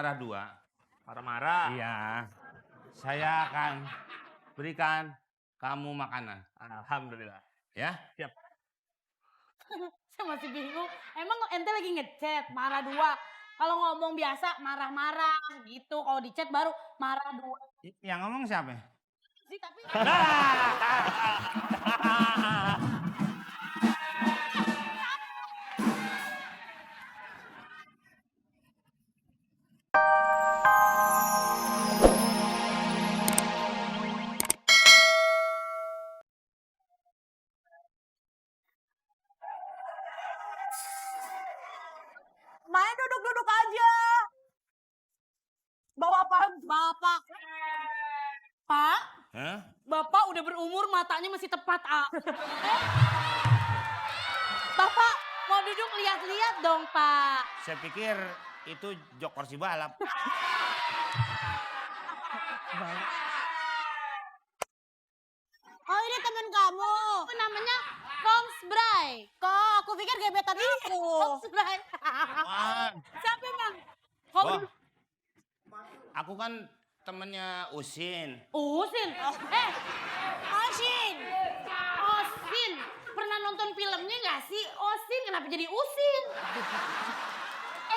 marah 2. Marah-marah. Iya. Saya akan berikan kamu makanan. Alhamdulillah. Ya? Siap. Saya masih bingung. Emang ente lagi ngechat marah 2. Kalau ngomong biasa marah-marah gitu. Kalau di chat baru marah 2. Yang ngomong siapa? Sih tapi Main duduk-duduk aja. Bawa apa? Bapak. Pak, Hah? Bapak udah berumur matanya masih tepat, A. Bapak mau duduk lihat-lihat dong, Pak. Saya pikir itu jok kursi balap. Oh ini temen kamu. Itu namanya Koms Bray. Kok aku pikir gebetan aku. Koms Bray. Apaan? Siapa emang? Oh, aku kan temennya Usin. Usin. Asin. Osin. Pernah nonton filmnya nggak sih? Osin kenapa jadi Usin?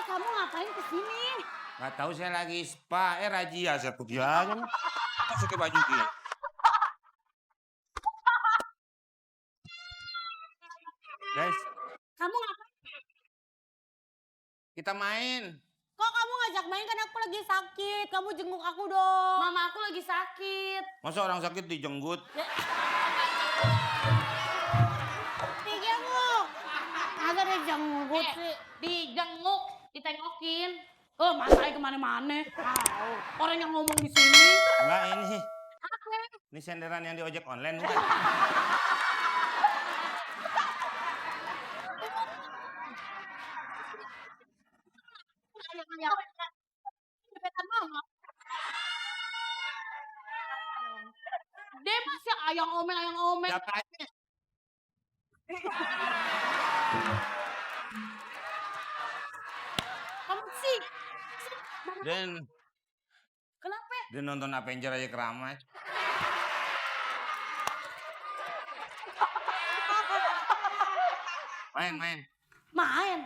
Kamu ngapain kesini? Gak tahu saya lagi spa, razia saya pergi aja. Masuk ke baju gini. Guys, Kamu ngapain? kita main. Kok kamu ngajak main kan aku lagi sakit. Kamu jenguk aku dong. Mama aku lagi sakit. Masa orang sakit dijenggut? Dijenguk. Masa dijenguk sih? Dijenguk, ditengokin. Matanya kemana-mana. Orang yang ngomong di sini. Enggak ini. Ini senderan yang di ojek online bukan? Gebetan mama. Dia masih ayang omel. Siapa aja? Kamu sih. Dan Kenapa? dia nonton Avenger aja keramas. Main. Main. Main.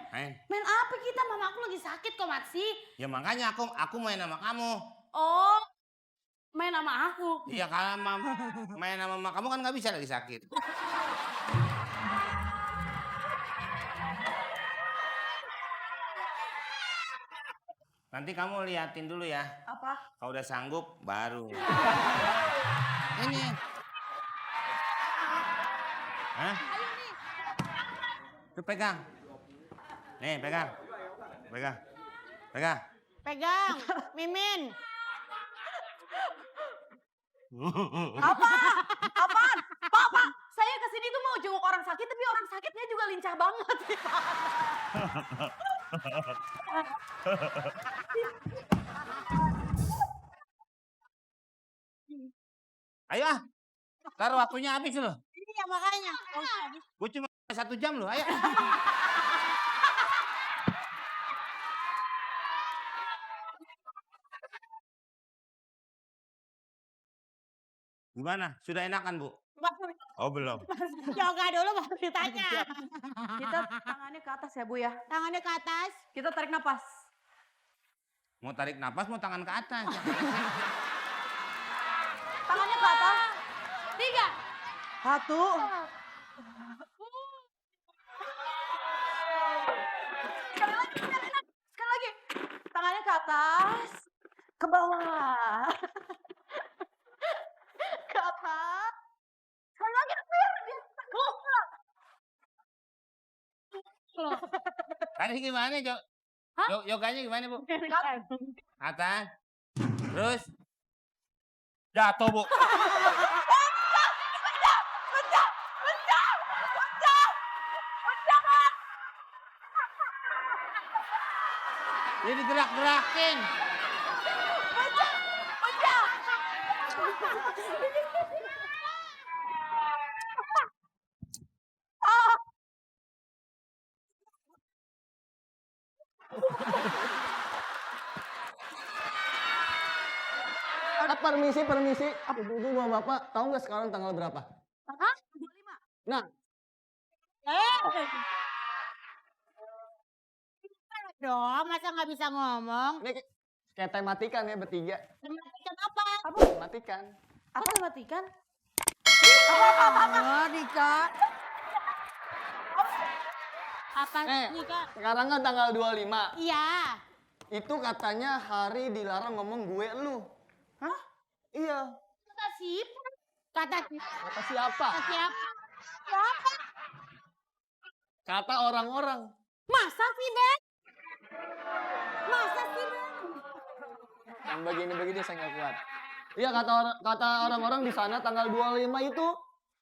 Main apa kita? Mama aku lagi sakit kok, Matsi. Ya makanya aku main sama kamu. Oh, main sama aku. Iya kalau mama main sama mama kamu kan nggak bisa lagi sakit. Nanti kamu liatin dulu ya. Apa? Kalau udah sanggup baru. Ini. Hah? Tuh pegang. Nih pegang. Pegang. Mimin. Apa? Apaan? Pak, saya kesini tuh mau jenguk orang sakit, tapi orang sakitnya juga lincah banget. Ayo ah. Ntar waktunya habis loh. Iya makanya. Gue cuma 1 jam loh. Ayo. Gimana? Sudah enakan, Bu? Oh, belum. Yoga dulu baru ditanya. Kita tangannya ke atas ya, Bu ya. Tangannya ke atas. Kita tarik napas. Mau tarik napas, mau tangan ke atas. Tangannya ke atas. 3. 1. Sekali lagi. Tangannya ke atas. Ke bawah. Ke atas. Sekali lagi. Tadi gimana, Jo? Yoganya gimana, Bu? Atas. Terus. Jatuh, Bu. Jadi gerak-gerakin. permisi. Ibu bapak tahu nggak sekarang tanggal berapa? Hah? 25. Nah, Dong, masa nggak bisa ngomong? ini kayak tematikan ya bertiga. Tematikan apa? Tematikan. Apa matikan? Oh, Dika. Apa sih, Kak? Sekarang kan tanggal 25. Iya. Itu katanya hari dilarang ngomong gue lu. Hah? Iya. Kata siapa? Kata Kata siapa? siapa? Siapa? Kata orang-orang. Masa sih, Ben? Masa sih, Ben? Yang begini-begini saya nggak kuat. Iya kata orang-orang di sana tanggal 25 itu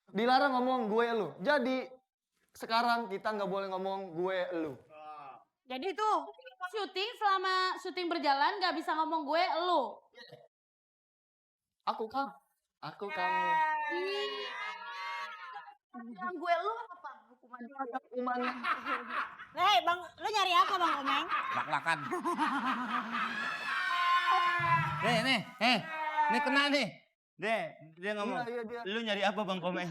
dilarang ngomong gue lu. Jadi sekarang kita nggak boleh ngomong gue lu. Jadi tuh syuting selama syuting berjalan gak bisa ngomong gue lu. Aku kamu. Yang gue lu apa hukumannya? Hukumannya. Hei, Bang, lu nyari apa, Bang Komeng? Lak-lakan. Nih kena nih. Dia ngomong. Iya, dia. Lu nyari apa Bang Komeng?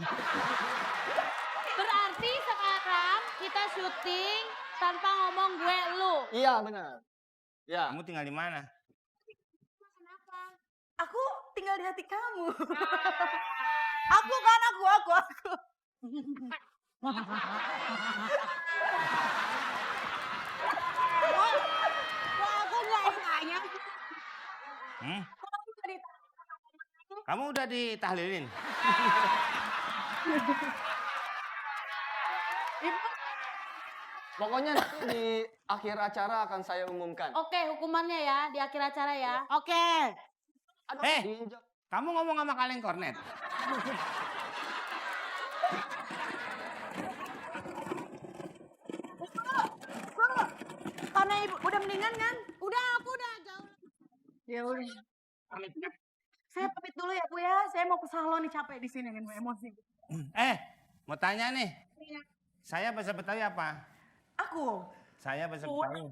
Berarti sekarang kita syuting tanpa ngomong gue lu. Iya benar. Ya. Kamu tinggal di mana? Aku tinggal di hati kamu. Aku. Kok aku nggak nanya? Hmm? Kamu udah ditahlilin? Pokoknya nanti di akhir acara akan saya umumkan. Oke, hukumannya ya di akhir acara ya. Oke. Aduh, Eh. diinjak. Kamu ngomong sama kaleng kornet? Karena ibu udah mendingan kan? Udah, aku udah jauh. Ya udah. Saya pamit dulu ya Bu ya. Saya mau ke salon nih, capek di sini dengan emosi. Mau tanya nih. Saya bahasa Betawi apa? Aku. Saya bahasa Betawi.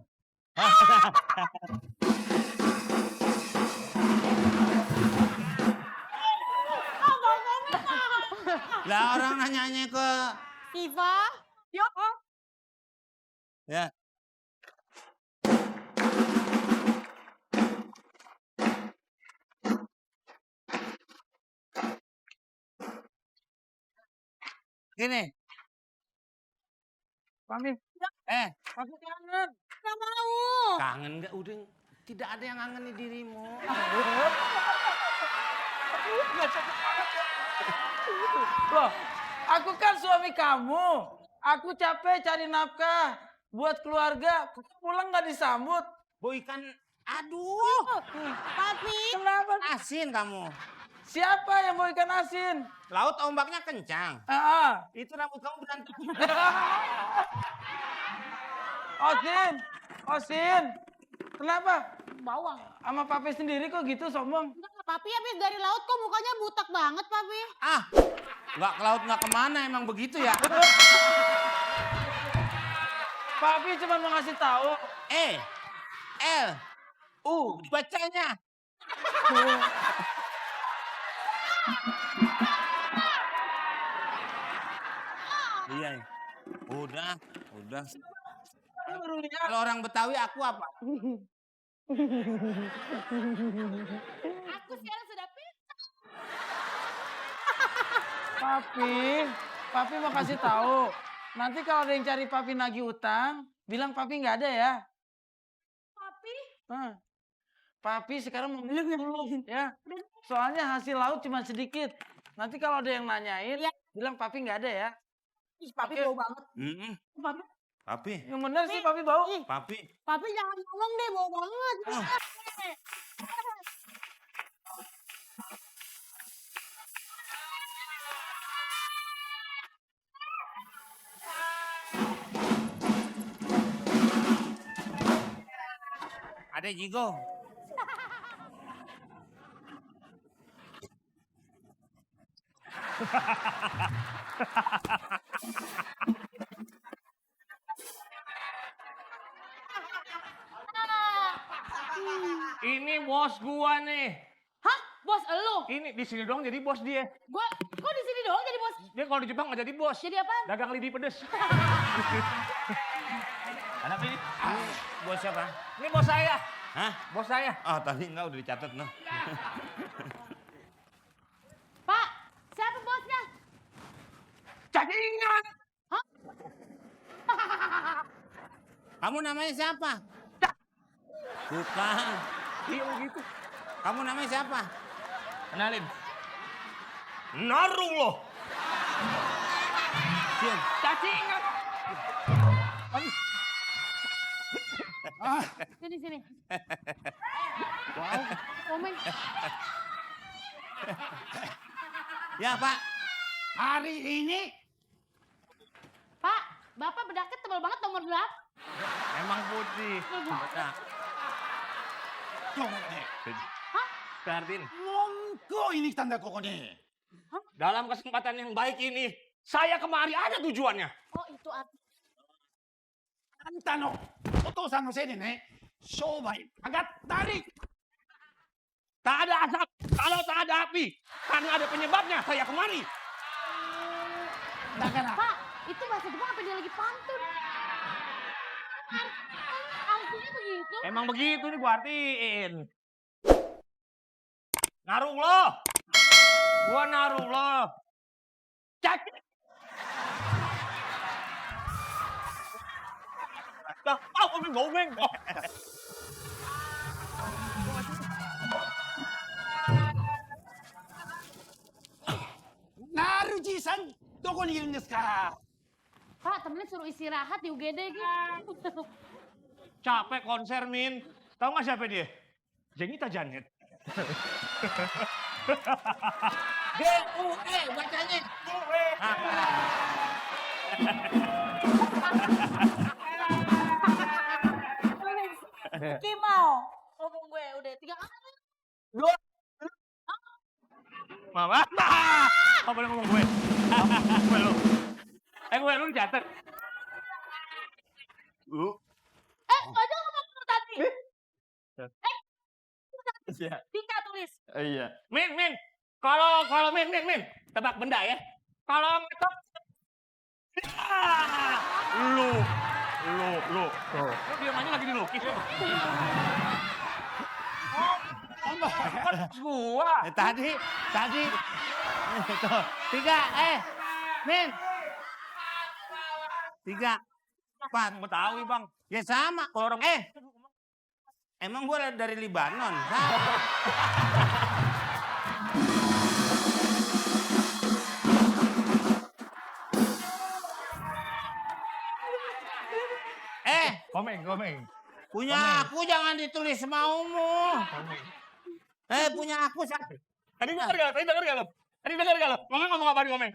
Lah orang nanyanya ke Siva. Yuk. ya. Gini. Pamit. Aku kangen. Nggak mau. Kangen nggak? Udah tidak ada yang kangen di dirimu. Loh, aku kan suami kamu. Aku capek cari nafkah buat keluarga. Pulang nggak disambut. Bu ikan, aduh, Papi. Kenapa? asin kamu. Siapa yang mau ikan asin? Laut ombaknya kencang. Itu rambut kamu berantakan. Osin. Kenapa? Bawang. Sama papi sendiri kok gitu sombong? Enggak, Papi habis dari laut kok mukanya butak banget, Papi. Nggak ke laut nggak kemana, emang begitu ya? Papi cuma mau ngasih tahu. L, U, bacanya. Iya. Udah. Kalau orang Betawi aku apa? Aku sekarang sudah pintar. Papi mau kasih tahu. Nanti kalau ada yang cari papi nagih utang, bilang papi nggak ada ya. Papi, Papi sekarang mau ya. Soalnya hasil laut cuma sedikit. Nanti kalau ada yang nanyain, bilang papi nggak ada ya. Ih, Papi Oke. bau banget. Papi, Yang bener sih papi bau. papi. Papi jangan ngomong deh, bau banget. Ada Jigo. Ini bos gua nih. Hah? Bos elu. Ini di sini doang jadi bos dia. Gua kok di sini doang jadi bos? Dia kalau di Jepang nggak jadi bos. Jadi apa? Dagang lidi pedes. Anak ini. Bos siapa? Ini bos saya. Hah? Bos saya. Oh, tadi enggak udah dicatat noh. Pak, siapa bosnya? Cacingan. Kamu namanya siapa? Bukan. Iya begitu. Kamu namanya siapa? Kenalin. Narullah. Sian. Cacingan. Sini sini. Wow. Komen. Ya, Pak. Hari ini Pak, Bapak bedaknya tebal banget nomor berapa? Emang putih. Baca. Berarti monggo ini tanda koko nih. dalam kesempatan yang baik ini, saya kemari ada tujuannya. Oh, itu arti. あんたのお父さんのせいでね、商売上がったり。 Tak ada asap, kalau tak ada api. Karena ada penyebabnya, saya kemari. だから Pak, itu bahasa Jepang apa dia lagi pantun? Artinya begitu. Emang begitu nih gua artiin. Narullah. Gua narullah. Cek. Dah, ngomeng. Naruji-san, どこにいるんですか。 Pak, temennya suruh istirahat di UGD gitu. Capek konser, Min. Tahu nggak siapa dia? Jenita Janet. G-U-E bacanya. Kimau. Ngomong gue udah 3 kali. Mama. Kau boleh ngomong gue. Gue lu. Gue lu dicatat. Lu. Aja ngomong lu tadi. Iya. Tika tulis. Iya. Min. Kalau Min. Tebak benda ya. Kalau ngetok. Lu. Lu diam aja lagi dilukis. Gua. Tadi. Tuh, 3, Min. 3, 4. Betawi, Bang. Ya sama. Kalau orang Emang gua dari Libanon. Sama. Komeng. Punya aku jangan ditulis maumu. Komeng. Punya aku. Tadi denger gak lo? Ngomong apa nih Komeng?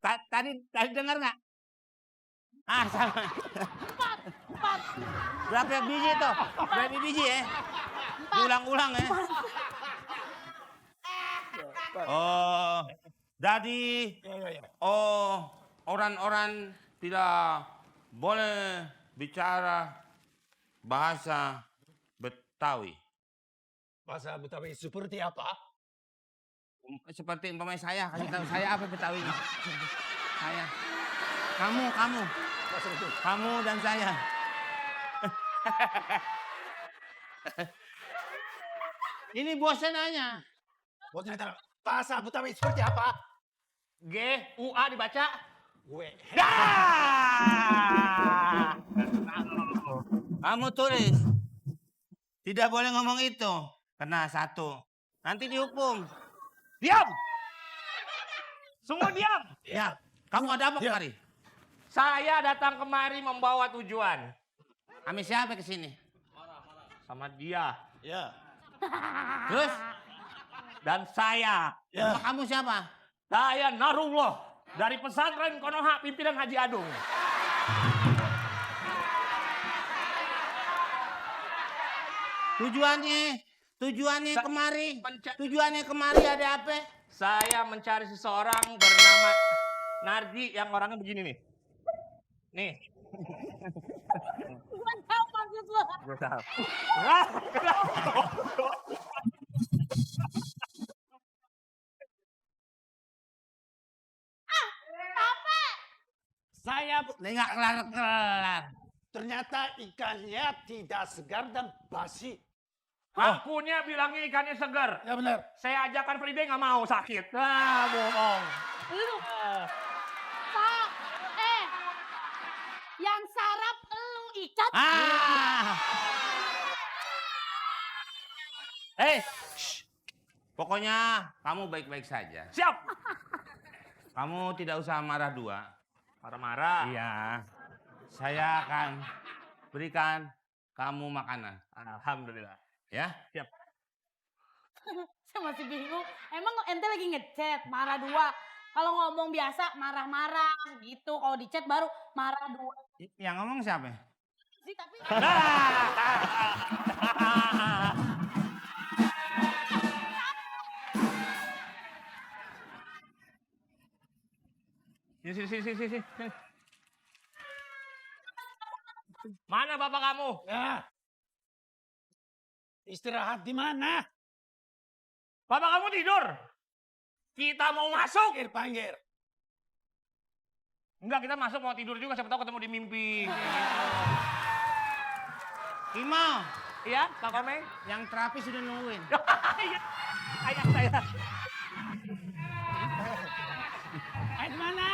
Tadi dengar nggak? Sama. 4. Berapa biji tuh? Berapa biji ya? Diulang-ulang ya. Oh, jadi orang-orang tidak boleh bicara bahasa Betawi. Bahasa Betawi seperti apa? Seperti umpamanya saya, kasih tahu saya apa Betawi. Saya. Kamu dan saya. Ini bosnya nanya. Bosnya nanya, bahasa Betawi seperti apa? G-U-A dibaca. Gue. Kamu tulis. Tidak boleh ngomong itu. Kena 1. Nanti dihukum. Diam! Semua diam! Ya. Kamu ada apa kemari? Saya datang kemari membawa tujuan. Kami siapa kesini? Sama dia. Ya. Terus? Dan saya. Sama kamu siapa? Saya Narullah. Dari pesantren Konoha pimpinan Haji Adung. Tujuannya kemari ada apa? Saya mencari seseorang bernama Nardi yang orangnya begini nih. Nih. Gue tahu maksud lo. Gue tahu. Saya Nggak kelar-kelar. ternyata ikannya tidak segar dan basi. Akunya bilangnya ikannya segar. Ya benar. Saya ajakan Frida nggak mau sakit. Ah, bohong. Lu. Pak, yang sarap elu ikan. Pokoknya kamu baik-baik saja. Siap. Kamu tidak usah marah dua. Marah-marah. Iya. Saya akan berikan kamu makanan. Alhamdulillah. Ya? Siap. Saya masih bingung. Emang ente lagi ngechat marah dua. Kalau ngomong biasa marah-marah gitu. Kalau di chat baru marah dua. Yang ngomong siapa? Sih tapi Sini. Mana bapak kamu? Ya. Istirahat di mana? Bapak kamu tidur. Kita mau masuk. Panggil. Enggak, kita masuk mau tidur juga. Siapa tahu ketemu di mimpi. Ima, Iya, Kak Komeng. yang terapi sudah nungguin. Iya, ayah saya. Ayo di mana?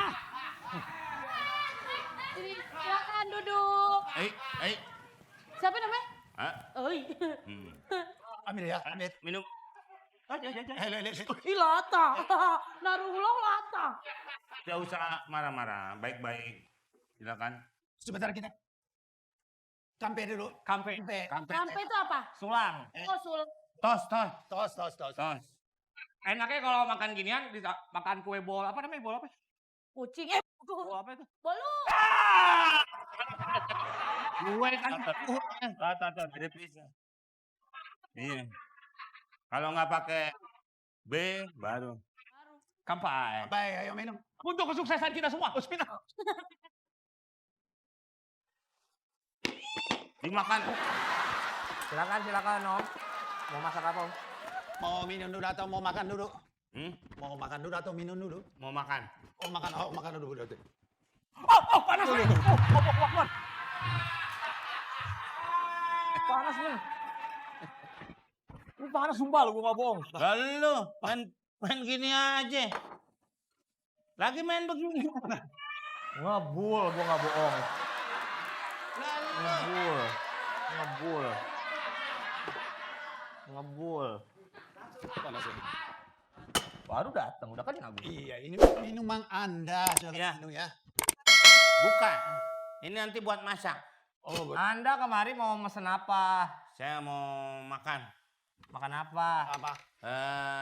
ini silakan duduk. Siapa namanya? Hah? Oi. Ambil ya, ambil. Minum. Ih lata. Naruhullah lata. Tidak usah marah-marah. Baik-baik. Silakan. Sebentar kita. Kampe dulu. Kampe. Sampai itu apa? Sulang. Oh sul. Tos. Tos. Enaknya kalau makan ginian, makan kue bol. Apa namanya? Bol apa? Kucing. Bol apa itu? Bolu. Gue kan. Ada pisah. Iya. Kalau nggak pakai B, baru. Kampai. Baik, ayo minum. Untuk kesuksesan kita semua. Bismillah. Dimakan. Silakan, Om. Mau masak apa, Om? Mau minum dulu atau mau makan dulu? Hmm? Mau makan dulu atau minum dulu? Mau makan. Makan dulu. Oh, panas nih. Oh. Panas nih. Ini panas sumpah lu, gue nggak bohong. Lalu main gini aja. Lagi main begini. Ngebul, gue nggak bohong. Lalu. Ngebul. Panas ini. Baru datang, udah kan gue. Iya, ini minuman Anda. Sudah Ya. minum ya. Bukan. Ini nanti buat masak. Oh, Anda kemarin mau mesen apa? Saya mau makan. Makan apa? apa?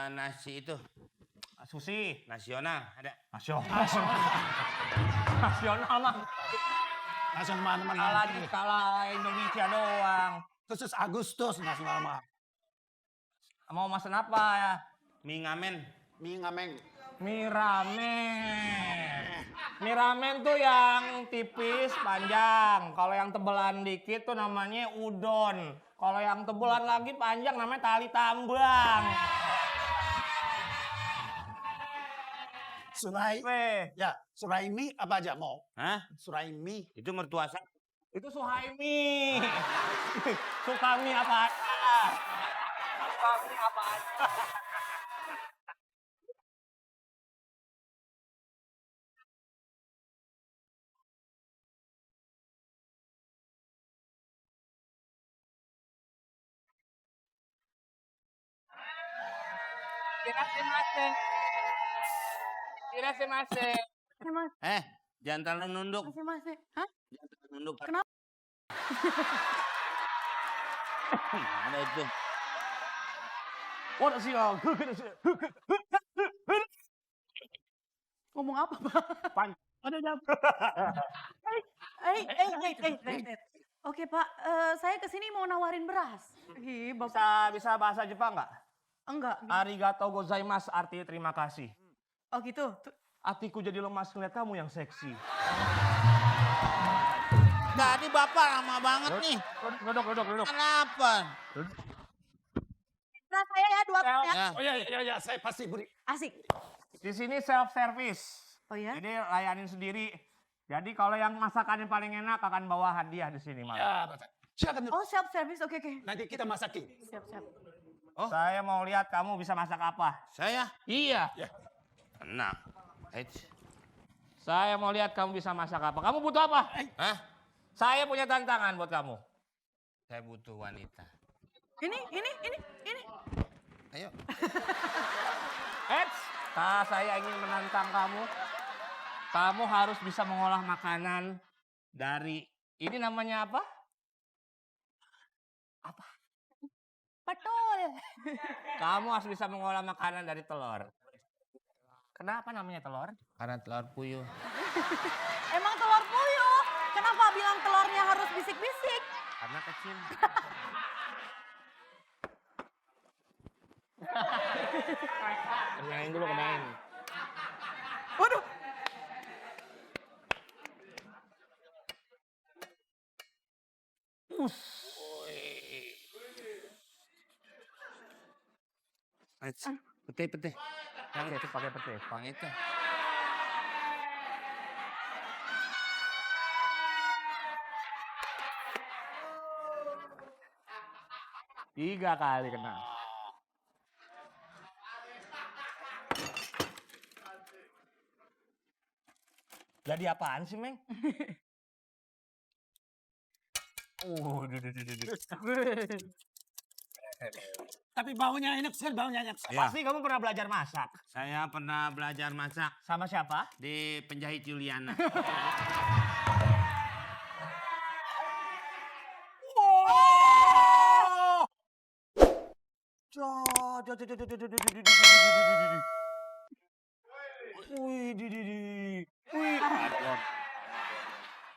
Nasi itu. Sushi. Nasional. Ada. Nasional mah. Nasional mana? Kalah Indonesia doang. Khusus Agustus nasional mah. Mau mesen apa ya? Mie ngamen. Mie ngameng. Mie ramen tuh yang tipis panjang. Kalau yang tebelan dikit tuh namanya udon. Kalau yang tebelan lagi panjang namanya tali tambang. Suraimi apa aja mau? Hah? Suraimi. Itu mertua saya. Itu Suhaimi. Sukami apa aja. Sukami apa aja. Irasemase. Jangan terlalu nunduk. Masih. Hah? Jangan terlalu nunduk. Kenapa? Ada itu. Ngomong apa, Pak? Ada jam. Oke Pak, saya kesini mau nawarin beras. Ih, Bisa bahasa Jepang nggak? Enggak. Arigato gozaimasu artinya terima kasih. Oh gitu. Hatiku jadi lemas ngeliat kamu yang seksi. Tadi bapak lama banget nih. Duduk. Kenapa? Nah saya ya dua ya. Ya. Oh ya, saya pasti beri. Asik. Di sini self service. Oh ya? Jadi layanin sendiri. Jadi kalau yang masakannya paling enak akan bawa hadiah di sini, Mas. Ya, Pak Ustadz. Silakan. Oh, self service. Oke, oke. Nanti kita masakin. Siap-siap. Saya mau lihat kamu bisa masak apa. Saya? Iya. Tenang. Eits. Saya mau lihat kamu bisa masak apa. Kamu butuh apa? Hah? Saya punya tantangan buat kamu. Saya butuh wanita. Ini. Ayo. Eits, saya ingin menantang kamu. Kamu harus bisa mengolah makanan dari ini namanya apa? Betul. Kamu harus bisa mengolah makanan dari telur. Kenapa namanya telur? Karena telur puyuh. Emang telur puyuh. Kenapa bilang telurnya harus bisik-bisik? Karena kecil. Kenain dulu, kenain. Waduh. Eits. Pete. Yang itu pakai pete. Bang itu. Tiga kali kena. Jadi apaan sih, Meng? Tapi baunya enak sekali, baunya enak sekali. Ya. Pasti kamu pernah belajar masak. Saya pernah belajar masak Sama siapa? di penjahit Juliana.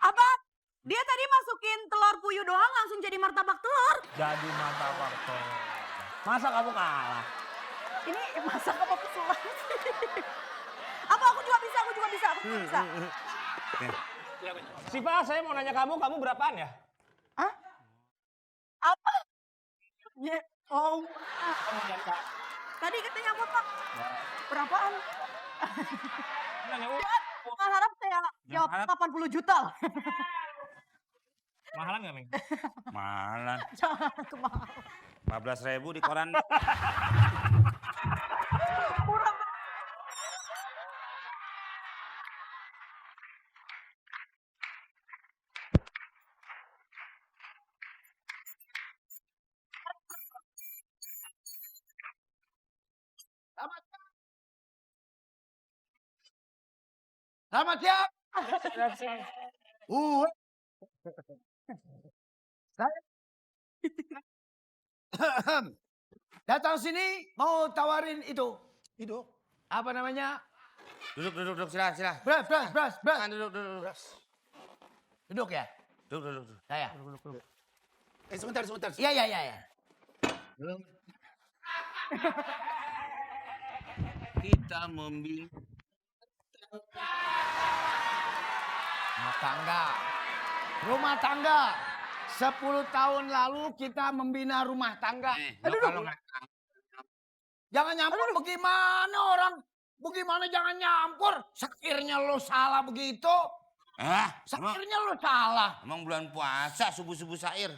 Apa? Dia tadi masukin telur puyuh doang langsung jadi martabak telur. Jadi martabak telur. Masa kamu kalah? Ini masak apa pesulan sih? Apa aku juga bisa, aku juga bisa. Siva, saya mau nanya kamu berapaan ya? Hah? Apa? Ya, oh. Tadi katanya apa, Pak? Berapaan? Nanya, Jangan harap saya jawab harap. 80 juta. mahalan nggak, Meng? Malah Jangan kemahal. 15.000 di koran. Selamat siang. Datang sini mau tawarin itu. Itu. Apa namanya? Duduk. Sila. Beras. Duduk. Duduk ya. Duduk. Saya. Sebentar. Iya. Iya. Kita membina Rumah tangga. 10 tahun lalu kita membina rumah tangga. kalau nggak Jangan nyampur bagaimana orang? Bagaimana jangan nyampur? Sekiranya lo salah begitu. emang, Sekiranya lo salah. emang bulan puasa subuh sair.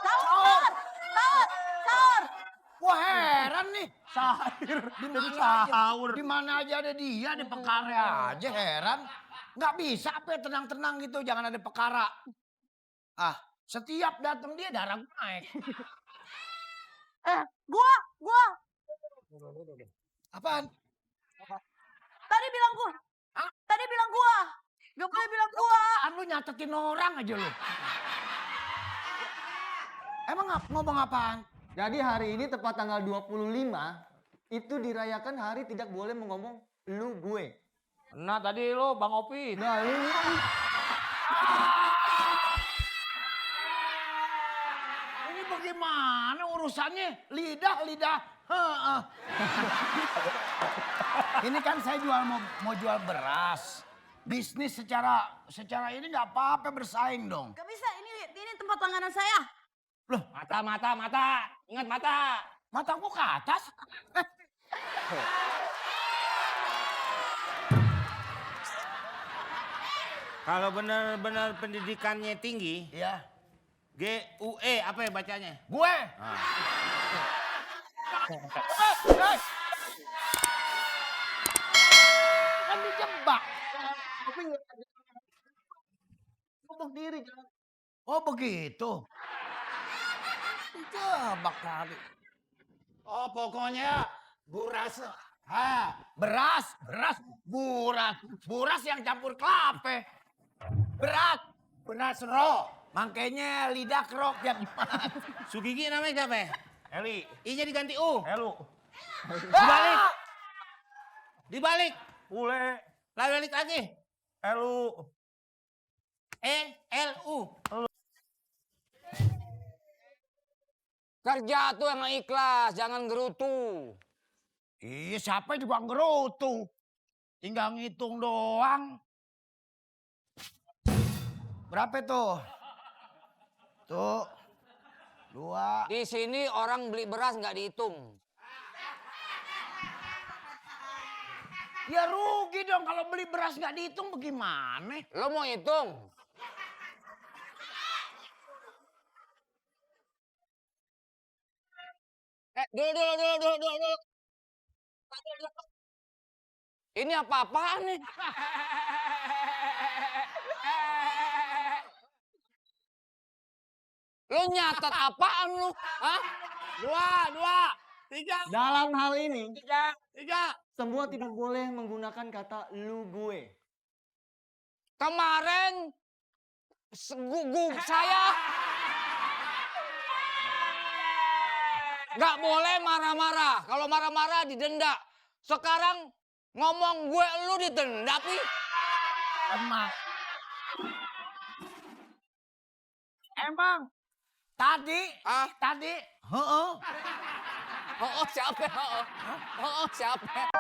Sahur. Wah heran nih. Sahir. Di mana aja ada dia, di pekara aja heran. Nggak bisa apa tenang-tenang gitu, jangan ada pekara. Setiap datang dia darah gue naik. Gua. Apaan? Tadi bilang gua. Hah? Tadi bilang gua. Gak boleh bilang gua. Lu nyatetin orang aja lu. Emang ngomong apaan? Jadi hari ini tepat tanggal 25 itu dirayakan hari tidak boleh ngomong lu gue. Nah tadi lo Bang Opi. Nah ini Ini bagaimana urusannya? Lidah. Heeh. Ini kan saya mau jual beras. Bisnis secara ini nggak apa-apa bersaing dong. Gak bisa, ini tempat langganan saya. Mata. Ingat mata. Mataku ke atas. Kalau benar-benar pendidikannya tinggi, Iya. GUE apa ya bacanya? Gue. Kan dijebak. Tapi nggak ada. Ngomong diri jangan. Oh begitu. Dijebak kali. Oh pokoknya buras. Beras, buras yang campur kelape. Beras ro. Makanya lidah kerok yang gimana? Sugigi namanya siapa ya? Eli, I-nya diganti U. Elu, Dibalik. Dibalik. Ule, Balik lagi. Elu. E-L-U. Kerja tuh yang ikhlas, jangan gerutu. Iya siapa juga ngerutu. Tinggal ngitung doang. Berapa tuh? Tuh. 2. Di sini orang beli beras nggak dihitung. Ya rugi dong kalau beli beras nggak dihitung bagaimana? Lo mau hitung? Dulu. Ini apa-apaan nih? Lu nyatet apaan lu? Hah? 2, 3, Dalam hal ini, 3. semua tidak boleh menggunakan kata lu gue. Kemarin saya nggak boleh marah-marah. Kalau marah-marah didenda. Sekarang ngomong gue lu didenda, Pi. Emang tadi, Ah, tadi, heeh. oh siapa? Oh siapa?